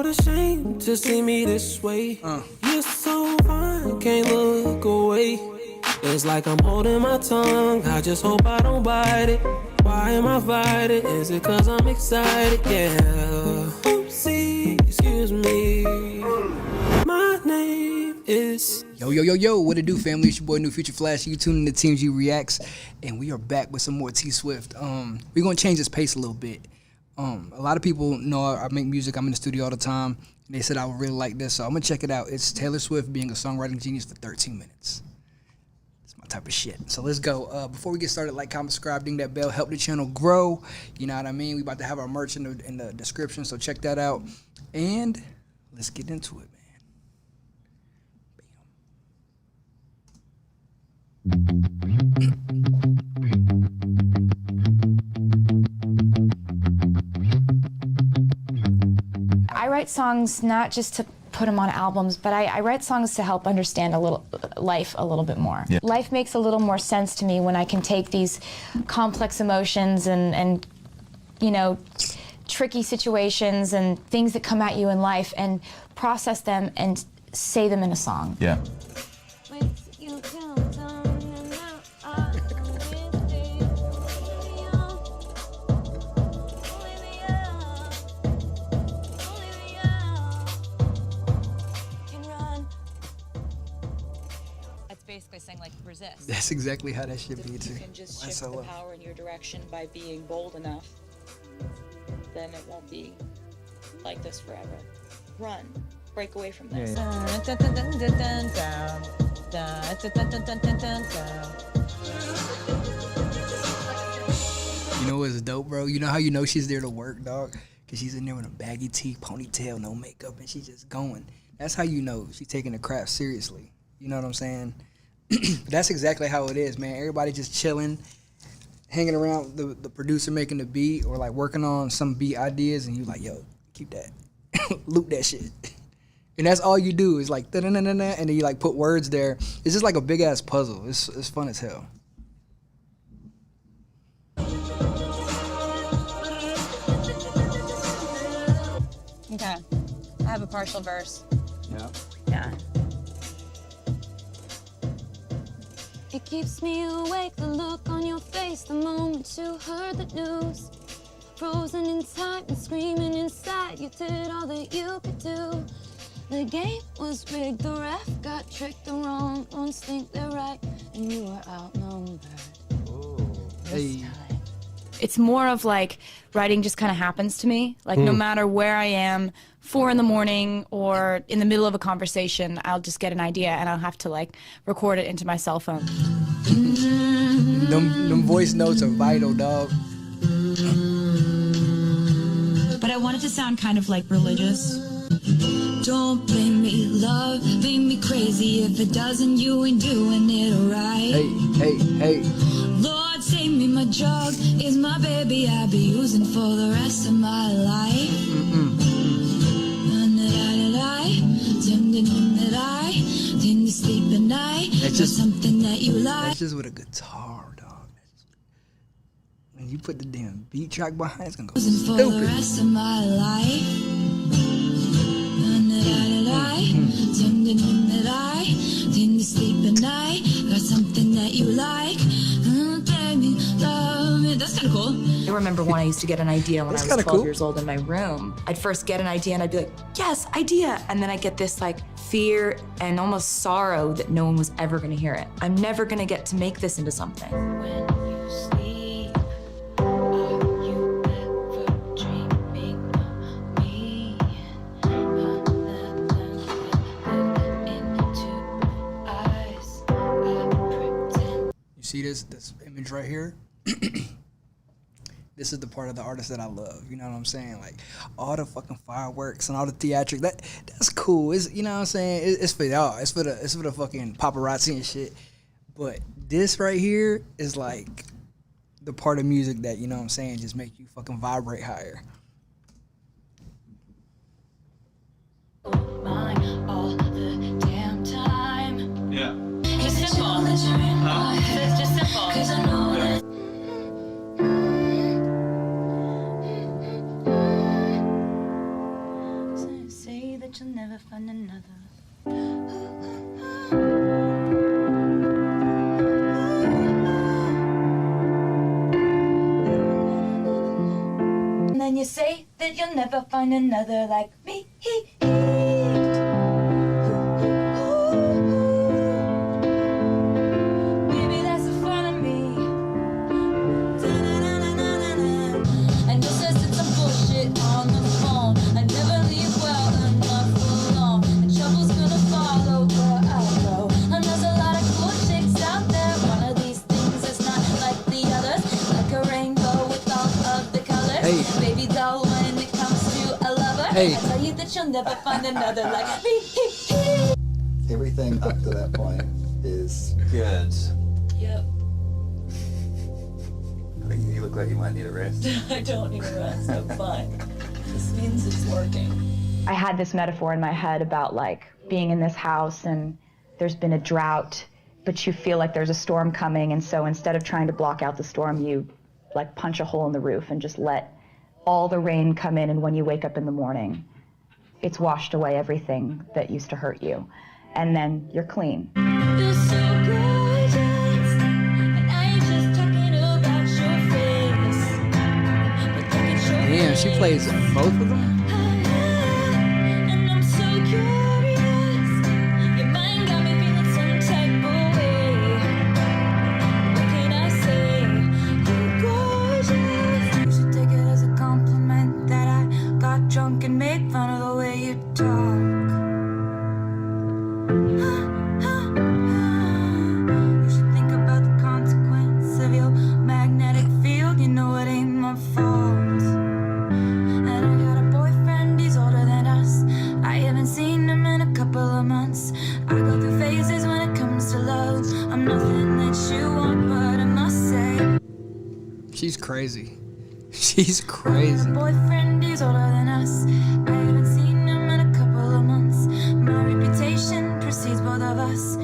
What a shame to see me this way. You're so fine, can't look away. It's like I'm holding my tongue, I just hope I don't bite it. Why am I fighting? Is it cause I'm excited? Yeah. Oopsie, excuse me. My name is... Yo, what it do, family? It's your boy NewFutureFlash. You tuning to TMG Reacts, and we are back with some more T Swift. We're gonna change this pace a little bit. A lot of people know I make music. I'm in the studio all the time, and they said I would really like this, so I'm gonna check it out. It's Taylor Swift being a songwriting genius for 13 minutes. It's my type of shit. So let's go. Before we get started, like, comment, subscribe, ding that bell, help the channel grow. You know what I mean? We about to have our merch in the description, so check that out. And let's get into it, man. I write songs not just to put them on albums, but I write songs to help understand life a little bit more. Yeah. Life makes a little more sense to me when I can take these complex emotions and you know, tricky situations and things that come at you in life and process them and say them in a song. Yeah. Basically saying, like, resist. That's exactly how that should be too. If you can just shift the power in your direction by being bold enough, then it won't be like this forever. Run. Break away from this. You know what's dope, bro? You know how you know she's there to work, dog? Because she's in there with a baggy tee, ponytail, no makeup, and she's just going. That's how you know she's taking the craft seriously. You know what I'm saying? That's exactly how it is, man. Everybody just chilling, hanging around the producer making the beat or like working on some beat ideas, and you like, yo, keep that, loop that shit. And that's all you do is like, da-da-da-da-da, and then you like put words there. It's just like a big ass puzzle. It's fun as hell. Okay, I have a partial verse. Yeah. It keeps me awake, the look on your face, the moment you heard the news. Frozen in time and screaming inside, you did all that you could do. The game was rigged, the ref got tricked, the wrong ones think they're right, and you were outnumbered. Hey. It's more of like writing just kind of happens to me. Like no matter where I am, 4 in the morning or in the middle of a conversation, I'll just get an idea and I'll have to like record it into my cell phone. Them voice notes are vital, dog. But I want it to sound kind of like religious. Don't blame me, love, blame me crazy. If it doesn't, you ain't doing it right. Hey. Lord, save me, my drug is my baby. I'll be using for the rest of my life. Then you sleep at night. That's just something that you like. That's just with a guitar, dog. When you put the damn beat track behind, it's gonna go For the stupid. rest of my life. Then you sleep at night. Got something that you like. Baby, love me. That's kind of cool. I remember when I used to get an idea when I was 12 cool. years old in my room. I'd first get an idea and I'd be like, yes, idea. And then I'd get this like fear and almost sorrow that no one was ever gonna hear it. I'm never gonna get to make this into something. When you sleep, are you ever dreaming of me? Into eyes, I pretend. You see this image right here? This is the part of the artist that I love. You know what I'm saying? Like all the fucking fireworks and all the theatrics. That's cool. It's, you know what I'm saying? It's for y'all. It's for the fucking paparazzi and shit. But this right here is like the part of music that, you know what I'm saying, just make you fucking vibrate higher. Mine all the damn time. Yeah. It's simple. It's just simple. 'Cause I know that. find another. And then you say that you'll never find another like me. Baby, that's the fun of me. And you said some bullshit on the phone. I never leave well enough alone. And trouble's gonna follow where I go. And there's a lot of cool chicks out there. One of these things is not like the others. Like a rainbow with all of the colors. Hey. Baby doll, when it comes to a lover, Hey. I tell you that you'll never find another like me. Everything up to that point is good. Yep. You look like you might need a rest. I don't need a rest. I'm fine. This means it's working. I had this metaphor in my head about like being in this house and there's been a drought, but you feel like there's a storm coming, and so instead of trying to block out the storm, you like punch a hole in the roof and just let all the rain come in, and when you wake up in the morning, it's washed away everything that used to hurt you, and then you're clean. You're so gorgeous, and I ain't just talking about your face. But look at your Damn, she plays both of them? and I'm so curious. Your mind got me feeling some type of way. What can I say? You're gorgeous. You should take it as a compliment that I got drunk and made fun of the way you talk. You should think about the consequence of your magnetic field. You know it ain't my fault. And I got a boyfriend, he's older than us. I haven't seen him in a couple of months. I go through phases when it comes to love. I'm nothing that you want, but I must say, She's crazy. She's crazy. boyfriend, he's older than us. I haven't seen him in a couple of months. My reputation precedes both of us.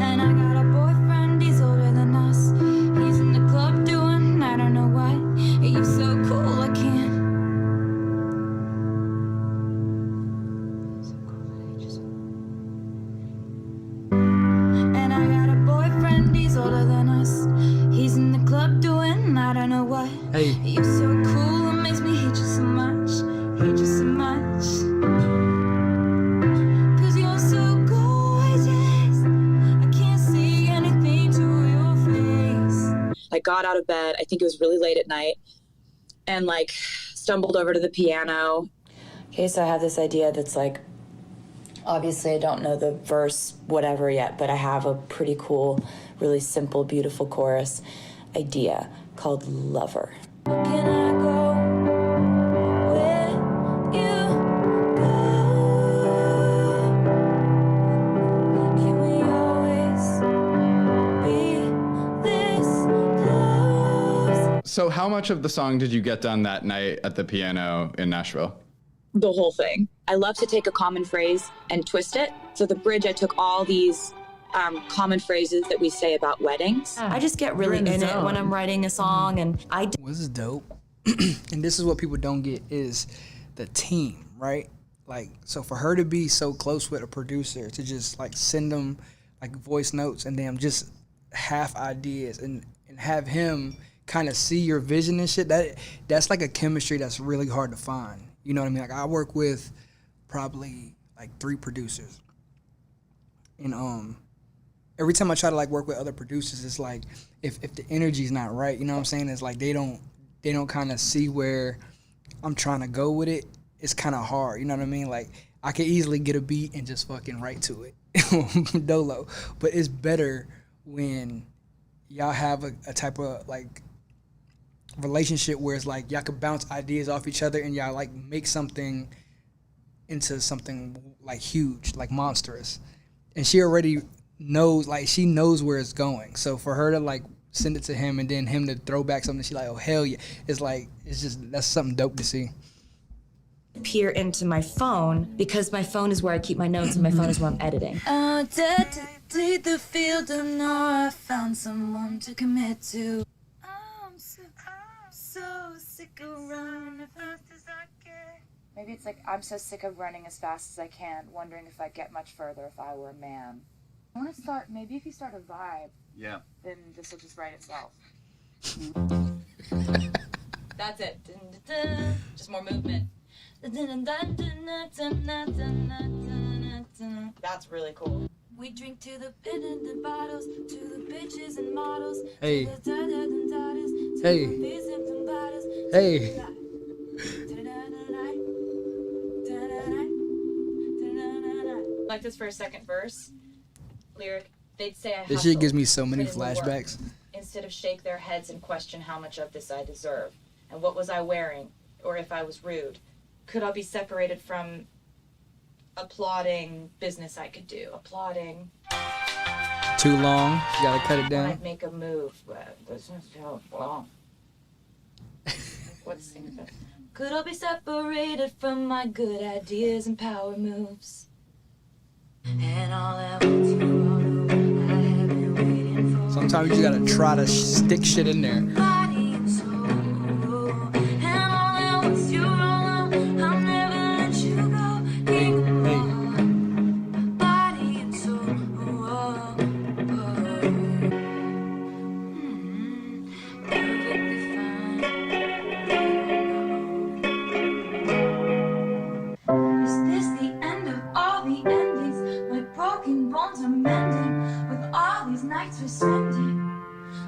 And I got a boyfriend, he's older than us. He's in the club doing I don't know what. You're so cool, I can't. And I got a boyfriend, he's older than us. He's in the club doing I don't know what. Hey. You're so cool, it makes me hate you so much. Hate you so much. Cause you're so gorgeous. I can't see anything to your face. I got out of bed, I think it was really late at night, and like stumbled over to the piano. Okay, so I have this idea that's like, obviously I don't know the verse, whatever yet, but I have a pretty cool, really simple, beautiful chorus idea called Lover. Can I go where you go? Can we always be this close? So how much of the song did you get done that night at the piano in Nashville? The whole thing. I love to take a common phrase and twist it. So the bridge, I took all these common phrases that we say about weddings. I just get really in it when I'm writing a song, and I This is dope. And this is what people don't get is the team, right? Like, so for her to be so close with a producer, to just like send them like voice notes and them just half ideas and have him kind of see your vision and shit, that's like a chemistry that's really hard to find. You know what I mean? Like, I work with probably like 3 producers. And every time I try to like work with other producers, it's like if the energy's not right, you know what I'm saying? It's like they don't kind of see where I'm trying to go with it. It's kind of hard, you know what I mean? Like, I could easily get a beat and just fucking write to it, dolo. But it's better when y'all have a type of like relationship where it's like y'all could bounce ideas off each other and y'all like make something into something like huge, like monstrous. And she already knows, like she knows where it's going. So for her to like send it to him and then him to throw back something, she like, oh hell yeah. It's like, it's just, that's something dope to see. peer into my phone because my phone is where I keep my notes and my phone is where I'm editing. Take the field and know I found someone to commit to. I'm so sick of running as fast as I can. Maybe it's like, I'm so sick of running as fast as I can, wondering if I'd get much further if I were a man. I want to start, maybe if you start a vibe, then this will just write itself. That's it. Just more movement. That's really cool. We drink to the pin in the bottles, to the bitches and models. Hey. To the Hey. Hey. Like this for a second verse. Lyric. They'd say I This shit hustled, gives me so many put in the work, flashbacks. instead of shake their heads and question how much of this I deserve. And what was I wearing? Or if I was rude. Could I be separated from applauding business I could do? Applauding. Too long. You gotta cut it When down. I'd make a move, but business too long. What's the thing? Could I be separated from my good ideas and power moves? And all that was you, all I have been waiting for. Sometimes you gotta try to stick shit in there. Body and soul. And all that was you, all I'll never let you go. Hey, hey. Body and soul. Perfectly fine. Is this the end of all the endings? My broken bones are mending with all these nights we're spending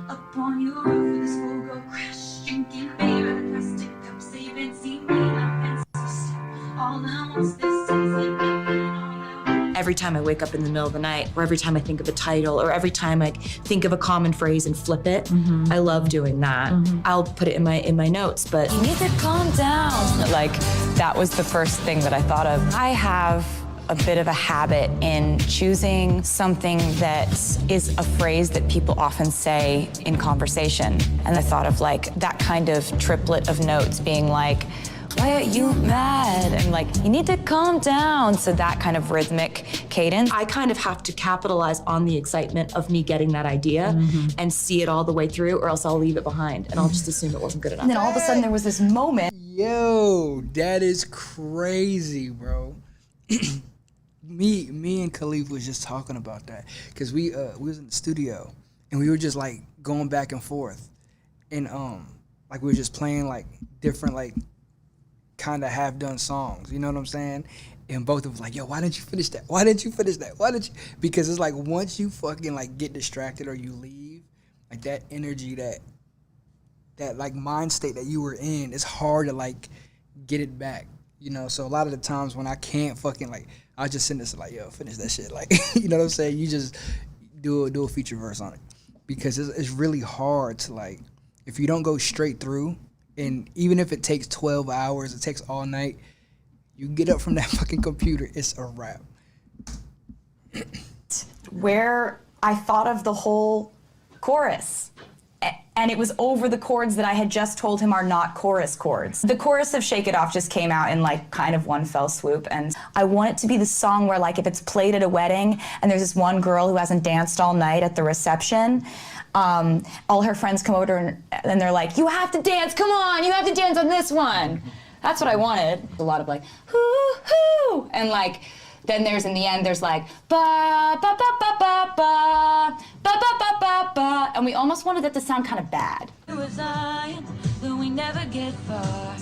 upon your roof with this full girl crash, drinking beer out of plastic cups. They even see me in a fancy suit. All I want is this season. Every time I wake up in the middle of the night, or every time I think of a title, or every time I think of a common phrase and flip it, I love doing that. I'll put it in my notes, but you need to calm down. Like, that was the first thing that I thought of. I have a bit of a habit in choosing something that is a phrase that people often say in conversation. And I thought of like that kind of triplet of notes being like, why are you mad? And like, you need to calm down. So that kind of rhythmic cadence. I kind of have to capitalize on the excitement of me getting that idea and see it all the way through, or else I'll leave it behind and I'll just assume it wasn't good enough. And then all of a sudden there was this moment. Yo, that is crazy, bro. me and Khalif was just talking about that because we was in the studio and we were just like going back and forth, and like we were just playing like different like kind of half done songs, you know what I'm saying? And both of us like, yo, why didn't you finish that? Why didn't you finish that? Why didn't you? Because it's like once you fucking like get distracted or you leave, like that energy, that like mind state that you were in, it's hard to like get it back, you know? So a lot of the times when I can't fucking like, I'll just send this like, yo, finish that shit. Like, you know what I'm saying? You just do a feature verse on it. Because it's really hard to like, if you don't go straight through, and even if it takes 12 hours, it takes all night, you get up from that fucking computer, it's a wrap. Where I thought of the whole chorus. And it was over the chords that I had just told him are not chorus chords. The chorus of Shake It Off just came out in like kind of one fell swoop, and I want it to be the song where like if it's played at a wedding and there's this one girl who hasn't danced all night at the reception, all her friends come over and they're like, you have to dance, come on, you have to dance on this one. That's what I wanted. A lot of like, hoo hoo, and like, then there's, in the end, there's like, ba, ba, ba, ba, ba, ba, ba, ba, ba, ba, ba, and we almost wanted that to sound kind of bad. Resign, though we never get far.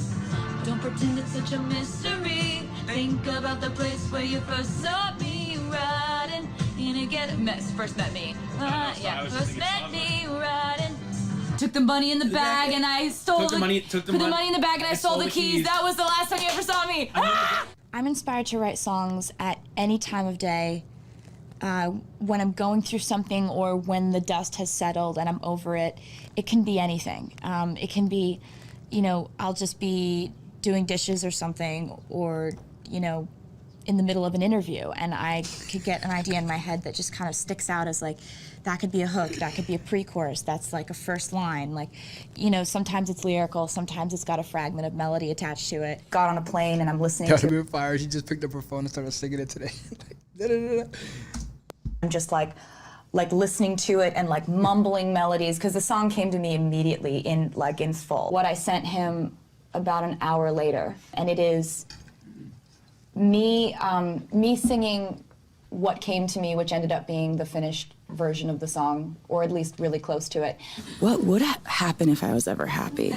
Don't pretend it's such a mystery. Think about the place where you first saw me riding in a get mess. First met me. First met me riding. Took the money in the bag and I stole the money. Took the money in the bag and I stole the keys. That was the last time you ever saw me. I'm inspired to write songs at any time of day, when I'm going through something or when the dust has settled and I'm over it. It can be anything. It can be, you know, I'll just be doing dishes or something, or, you know, in the middle of an interview, and I could get an idea in my head that just kind of sticks out as like, that could be a hook, that could be a pre-chorus, that's like a first line. Like, you know, sometimes it's lyrical, sometimes it's got a fragment of melody attached to it. Got on a plane and I'm listening Gotta to be fire. She just picked up her phone and started singing it today. Like, I'm just like listening to it and like mumbling melodies, because the song came to me immediately in full. What I sent him about an hour later, and it is me singing what came to me, which ended up being the finished version of the song, or at least really close to it. What would happen if I was ever happy?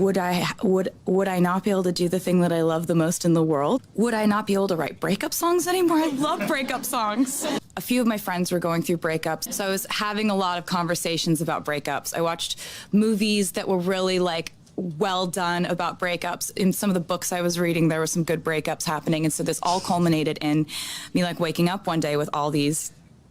Would I not be able to do the thing that I love the most in the world? Would I not be able to write breakup songs anymore? I love breakup songs. A few of my friends were going through breakups, so I was having a lot of conversations about breakups. I watched movies that were really like well done about breakups. In some of the books I was reading, there were some good breakups happening, and so this all culminated in me like waking up one day with all these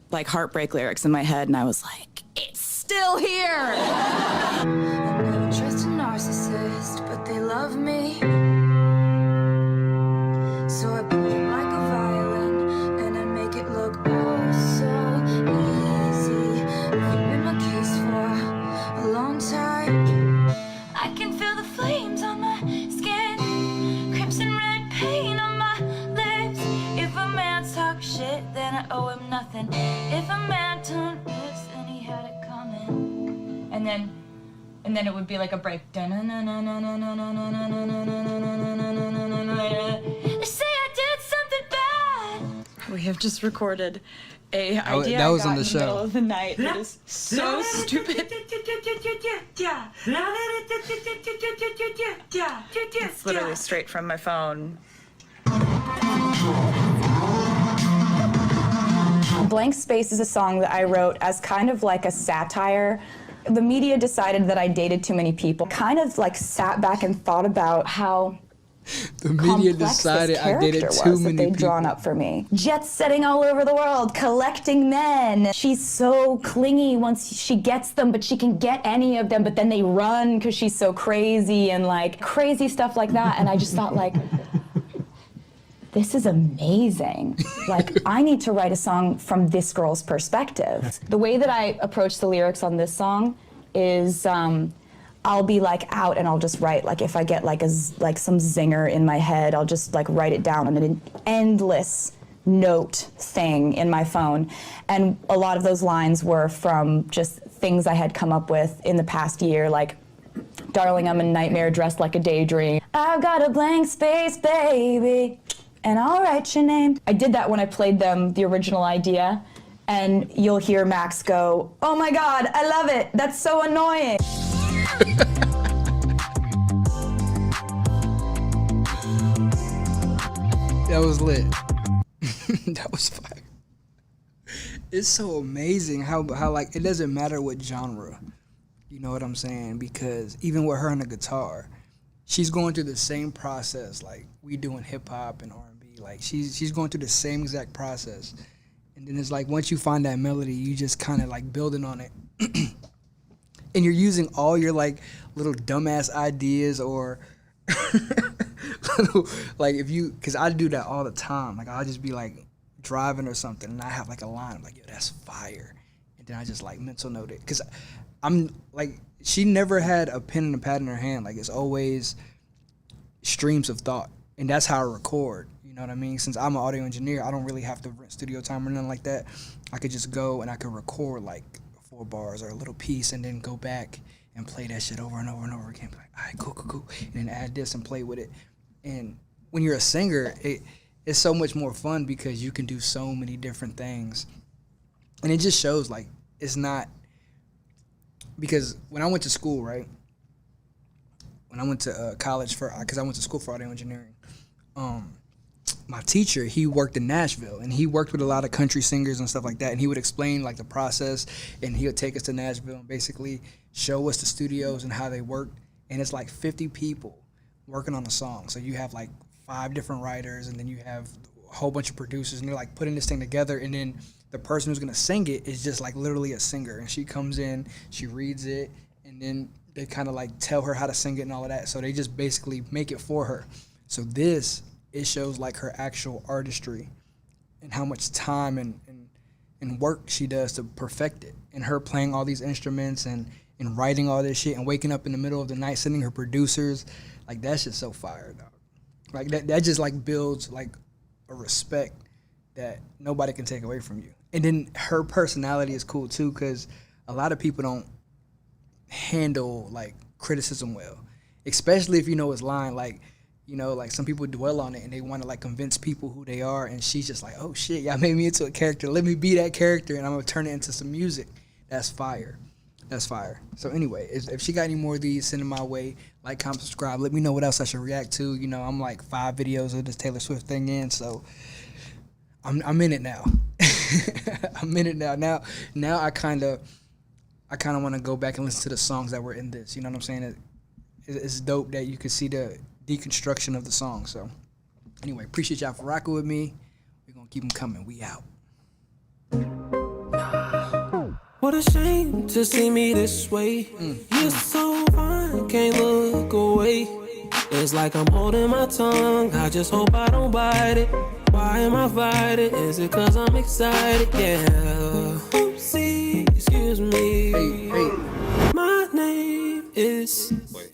like heartbreak lyrics in my head, and I was like, it's still here. I never trust a narcissist, but they love me. So I play it like a violin, and I make it look oh so easy. I've been my case for a long time. I can feel the flames on my skin, crimson red paint on my lips. If a man talks shit, then I owe him nothing. If a man turned lips, then he had it coming. And then it would be like a break. They say I did something bad. We have just recorded a Oh, idea that was I got on the in show. the middle of the night that is so stupid. It's literally straight from my phone. Blank Space is a song that I wrote as kind of like a satire. The media decided that I dated too many people. Kind of like sat back and thought about how The media complex decided this I dated character too was that many they'd people. drawn up for me. Jet setting all over the world, collecting men. She's so clingy once she gets them, but she can get any of them, but then they run because she's so crazy and like crazy stuff like that. And I just thought like, this is amazing. Like, I need to write a song from this girl's perspective. The way that I approach the lyrics on this song is I'll be like out and I'll just write, like if I get like some zinger in my head, I'll just like write it down on an endless note thing in my phone. And a lot of those lines were from just things I had come up with in the past year, like, darling, I'm a nightmare dressed like a daydream. I've got a blank space, baby, and I'll write your name. I did that when I played them the original idea, and you'll hear Max go, oh my God, I love it, that's so annoying. That was lit. That was fire. It's so amazing how like it doesn't matter what genre, you know what I'm saying? Because even with her on the guitar, she's going through the same process like we do in hip hop and R&B. Like she's going through the same exact process. And then it's like once you find that melody, you just kind of like building on it. And you're using all your like little dumbass ideas or little, like if you, cause I do that all the time. Like I'll just be like driving or something and I have like a line. I'm like, yo, that's fire. And then I just like mental note it. Cause I'm like, she never had a pen and a pad in her hand. Like it's always streams of thought. And that's how I record. You know what I mean? Since I'm an audio engineer, I don't really have to rent studio time or nothing like that. I could just go and I could record like 4 bars or a little piece and then go back and play that shit over and over and over again. Be like, all right, cool. And then add this and play with it. And when you're a singer, it's so much more fun because you can do so many different things. And it just shows like it's not, because when I went to school, right? When I went to college because I went to school for audio engineering, my teacher, he worked in Nashville and he worked with a lot of country singers and stuff like that. And he would explain like the process and he would take us to Nashville and basically show us the studios and how they worked. And it's like 50 people working on a song. So you have like 5 different writers and then you have a whole bunch of producers and they're like putting this thing together. And then the person who's gonna sing it is just like literally a singer. And she comes in, she reads it, and then they kind of like tell her how to sing it and all of that. So they just basically make it for her. So it shows like her actual artistry and how much time and work she does to perfect it. And her playing all these instruments and writing all this shit and waking up in the middle of the night, sending her producers, like that shit's so fire, dog. Like that just like builds like a respect that nobody can take away from you. And then her personality is cool too, because a lot of people don't handle like criticism well, especially if you know his line. Like, You know, like some people dwell on it and they want to like convince people who they are, and she's just like, oh shit, y'all made me into a character. Let me be that character, and I'm gonna turn it into some music. That's fire. That's fire. So anyway, if she got any more of these, send them my way. Like, comment, subscribe. Let me know what else I should react to. You know, I'm like 5 videos of this Taylor Swift thing in, so I'm in it now. I'm in it now. Now I kind of want to go back and listen to the songs that were in this. You know what I'm saying? It's dope that you can see the deconstruction of the song. So anyway, appreciate y'all for rocking with me. We're gonna keep them coming. We out. What a shame to see me this way. You're so fine, can't look away. It's like I'm holding my tongue, I just hope I don't bite it. Why am I fighting? Is it cause I'm excited? Yeah. Oopsie, excuse me. Hey. My name is... Wait.